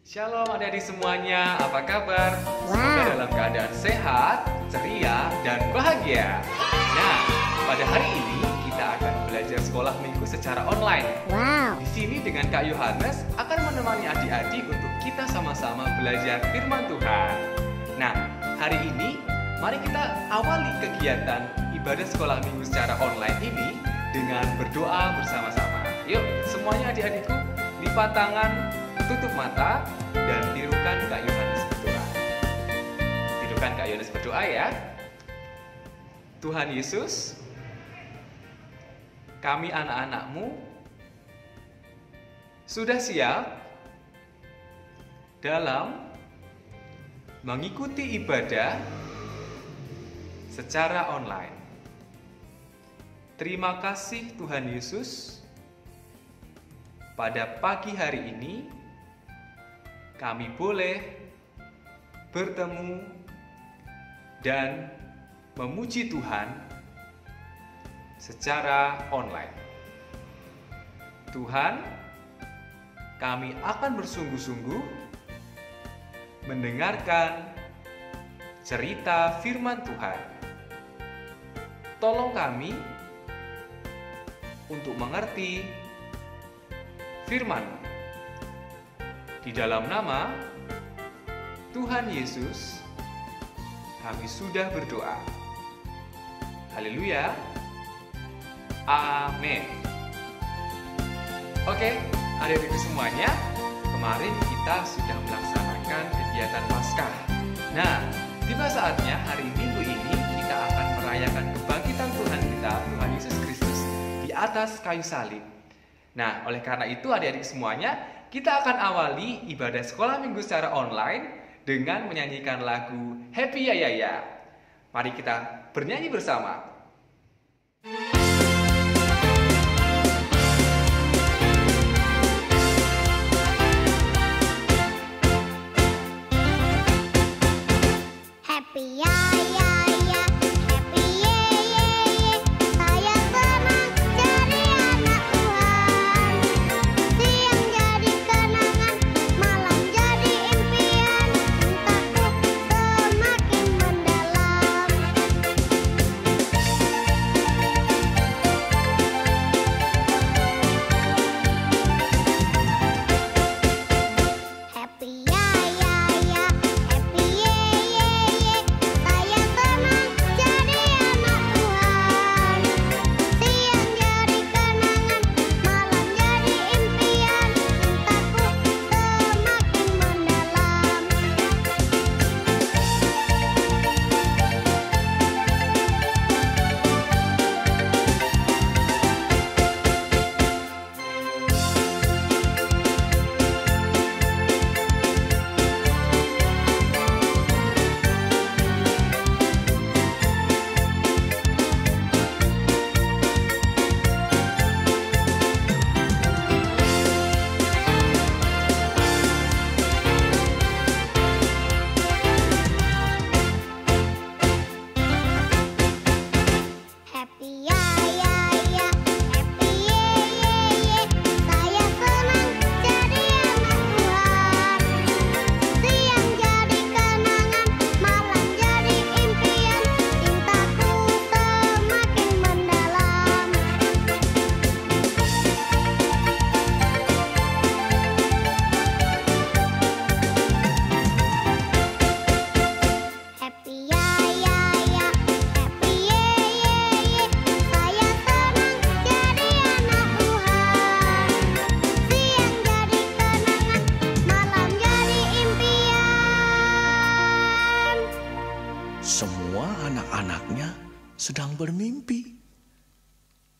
Shalom adik-adik semuanya, apa kabar? Semoga Wow. dalam keadaan sehat, ceria, dan bahagia. Nah, pada hari ini kita akan belajar sekolah minggu secara online. Wow. Di sini dengan Kak Yohanes akan menemani adik-adik untuk kita sama-sama belajar firman Tuhan. Nah, hari ini mari kita awali kegiatan ibadah sekolah minggu secara online ini dengan berdoa bersama-sama. Yuk, semuanya adik-adikku, lipat tangan, tutup mata, dan tirukan Kak Yohanes berdoa. Tirukan Kak Yohanes berdoa ya. Tuhan Yesus, kami anak-anak-Mu sudah siap dalam mengikuti ibadah secara online. Terima kasih Tuhan Yesus, pada pagi hari ini kami boleh bertemu dan memuji Tuhan secara online. Tuhan, kami akan bersungguh-sungguh mendengarkan cerita firman Tuhan. Tolong kami untuk mengerti firman. Di dalam nama Tuhan Yesus, kami sudah berdoa. Haleluya. Amin. Oke, adik-adik semuanya, kemarin kita sudah melaksanakan kegiatan Paskah. Nah, tiba saatnya hari Minggu ini kita akan merayakan kebangkitan Tuhan kita, Tuhan Yesus Kristus, di atas kayu salib. Nah, oleh karena itu adik-adik semuanya, kita akan awali ibadah sekolah minggu secara online dengan menyanyikan lagu Happy Ya Ya Ya. Mari kita bernyanyi bersama. Happy ya ya ya, happy ye ye ye. Saya senang jadi anak Tuhan. Siang jadi kenangan, malam jadi impian. Cintaku semakin mendalam. Happy ya ya ya, happy ye ye ye. Saya senang jadi anak Tuhan. Siang jadi kenangan, malam jadi impian. Cintaku semakin mendalam. Happy ya ya ya, happy ye ye ye. Saya senang jadi anak Tuhan. Siang jadi kenangan, malam jadi impian. Cintaku semakin mendalam. Happy ya ya ya, happy ye ye ye. Saya senang jadi anak Tuhan. Siang jadi kenangan, malam jadi impian. Semua anak-anaknya sedang bermimpi.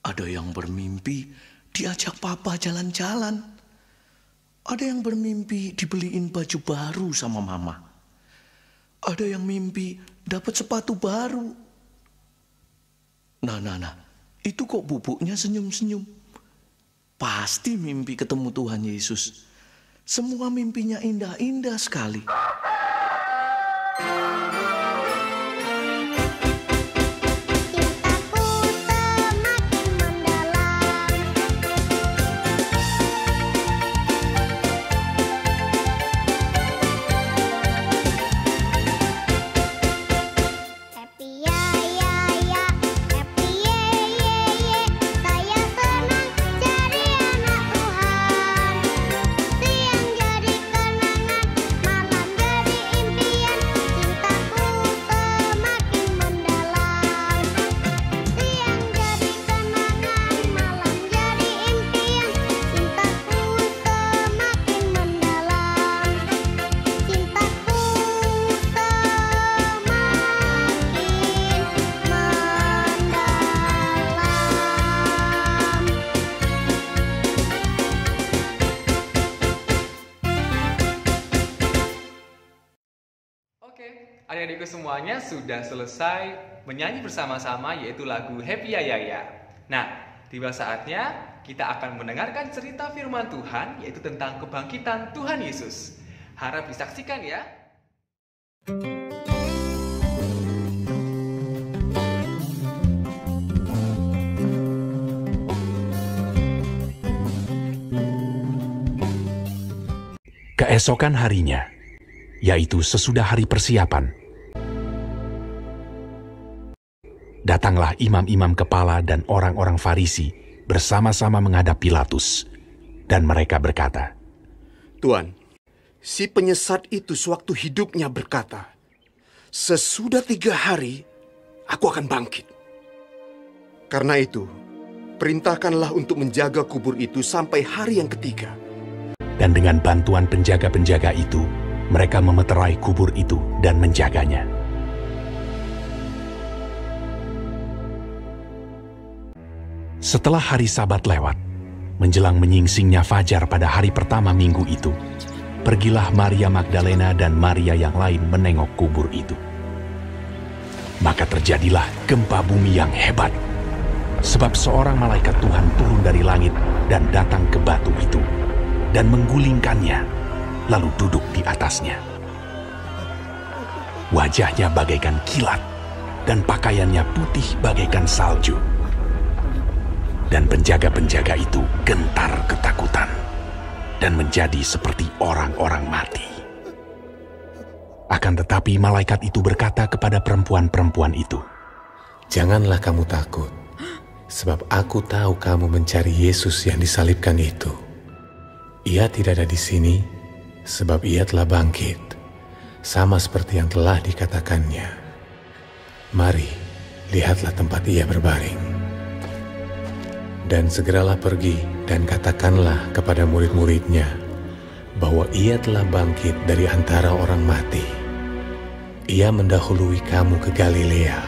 Ada yang bermimpi diajak papa jalan-jalan. Ada yang bermimpi dibeliin baju baru sama mama. Ada yang mimpi dapat sepatu baru. Nah, itu kok bubuknya senyum-senyum. Pasti mimpi ketemu Tuhan Yesus. Semua mimpinya indah-indah sekali. Cintaku semakin mendalam. Adik-adikku semuanya sudah selesai menyanyi bersama-sama yaitu lagu Happy Ya Ya Ya. Nah, tiba saatnya kita akan mendengarkan cerita firman Tuhan yaitu tentang kebangkitan Tuhan Yesus. Harap disaksikan ya. Keesokan harinya, yaitu sesudah hari persiapan, datanglah imam-imam kepala dan orang-orang Farisi bersama-sama menghadap Pilatus, dan mereka berkata, Tuan, si penyesat itu sewaktu hidupnya berkata, sesudah 3 hari, aku akan bangkit. Karena itu, perintahkanlah untuk menjaga kubur itu sampai hari yang ketiga. Dan dengan bantuan penjaga-penjaga itu, mereka memeterai kubur itu dan menjaganya. Setelah hari Sabat lewat, menjelang menyingsingnya fajar pada hari pertama minggu itu, pergilah Maria Magdalena dan Maria yang lain menengok kubur itu. Maka terjadilah gempa bumi yang hebat, sebab seorang malaikat Tuhan turun dari langit dan datang ke batu itu, dan menggulingkannya, lalu duduk di atasnya. Wajahnya bagaikan kilat, dan pakaiannya putih bagaikan salju. Dan penjaga-penjaga itu gentar ketakutan, dan menjadi seperti orang-orang mati. Akan tetapi malaikat itu berkata kepada perempuan-perempuan itu, Janganlah kamu takut, sebab aku tahu kamu mencari Yesus yang disalibkan itu. Ia tidak ada di sini, sebab ia telah bangkit, sama seperti yang telah dikatakannya. Mari, lihatlah tempat ia berbaring. Dan segeralah pergi dan katakanlah kepada murid-muridnya, bahwa ia telah bangkit dari antara orang mati. Ia mendahului kamu ke Galilea.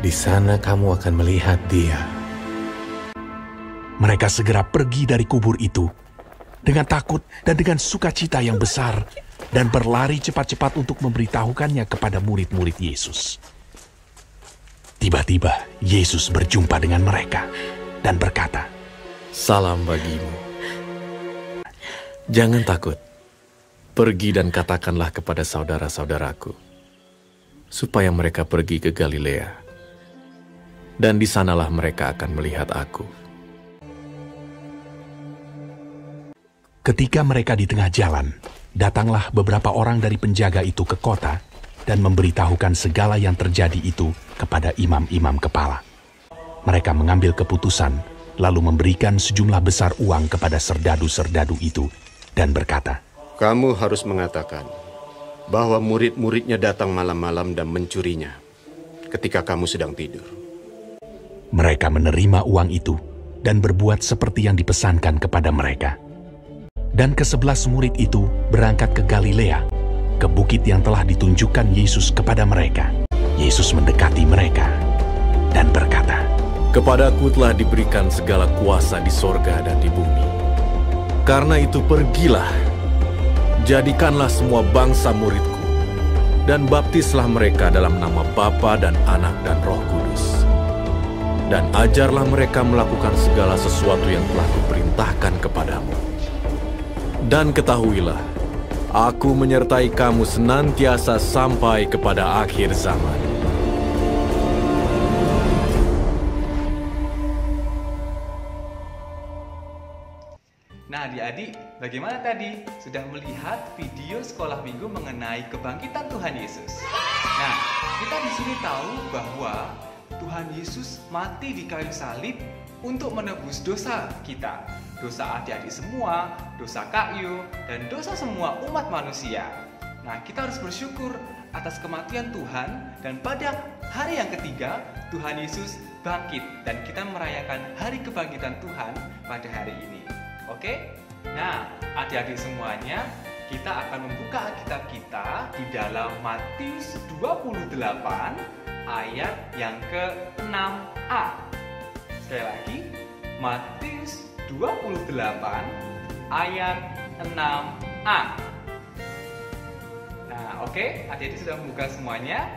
Di sana kamu akan melihat dia. mereka segera pergi dari kubur itu dengan takut dan dengan sukacita yang besar, dan berlari cepat-cepat untuk memberitahukannya kepada murid-murid Yesus. Tiba-tiba Yesus berjumpa dengan mereka dan berkata, Salam bagimu. Jangan takut. Pergi dan katakanlah kepada saudara-saudaraku, supaya mereka pergi ke Galilea, dan di sanalah mereka akan melihat aku. Ketika mereka di tengah jalan, datanglah beberapa orang dari penjaga itu ke kota dan memberitahukan segala yang terjadi itu kepada imam-imam kepala. Mereka mengambil keputusan, lalu memberikan sejumlah besar uang kepada serdadu-serdadu itu dan berkata, Kamu harus mengatakan bahwa murid-muridnya datang malam-malam dan mencurinya ketika kamu sedang tidur. Mereka menerima uang itu dan berbuat seperti yang dipesankan kepada mereka. Dan ke-11 murid itu berangkat ke Galilea, ke bukit yang telah ditunjukkan Yesus kepada mereka. Yesus mendekati mereka dan berkata, Kepadaku telah diberikan segala kuasa di sorga dan di bumi. Karena itu pergilah, jadikanlah semua bangsa muridku, dan baptislah mereka dalam nama Bapa dan Anak dan Roh Kudus. Dan ajarlah mereka melakukan segala sesuatu yang telah kuperintahkan kepadamu. Dan ketahuilah, aku menyertai kamu senantiasa sampai kepada akhir zaman. Nah adik-adik, bagaimana tadi? Sudah melihat video sekolah minggu mengenai kebangkitan Tuhan Yesus? Nah, kita di sini tahu bahwa Tuhan Yesus mati di kayu salib untuk menebus dosa kita. Dosa adik-adik semua, dosa Kak Yu, dan dosa semua umat manusia. Nah, kita harus bersyukur atas kematian Tuhan, dan pada hari yang ketiga, Tuhan Yesus bangkit, dan kita merayakan hari kebangkitan Tuhan pada hari ini. Oke? Nah, adik-adik semuanya, kita akan membuka Alkitab kita di dalam Matius 28 ayat yang ke-6a. Sekali lagi, Matius 28 ayat 6a. Nah, oke Oke, adik-adik sudah membuka semuanya.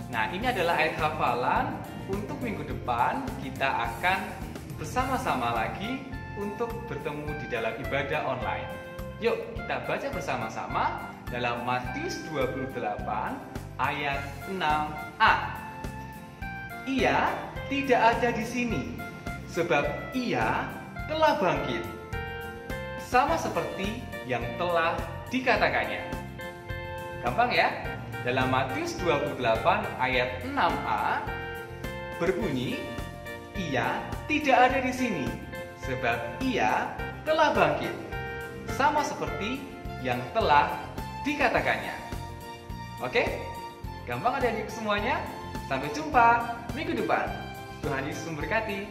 Nah, ini adalah ayat hafalan. Untuk minggu depan kita akan bersama-sama lagi untuk bertemu di dalam ibadah online. Yuk, kita baca bersama-sama dalam Matius 28 ayat 6a. Ia tidak ada di sini, sebab ia telah bangkit, sama seperti yang telah dikatakannya. Gampang ya? Dalam Matius 28 ayat 6a berbunyi, ia tidak ada di sini, sebab ia telah bangkit, sama seperti yang telah dikatakannya. Oke? Gampang adik-adik semuanya? Sampai jumpa minggu depan. Tuhan Yesus memberkati.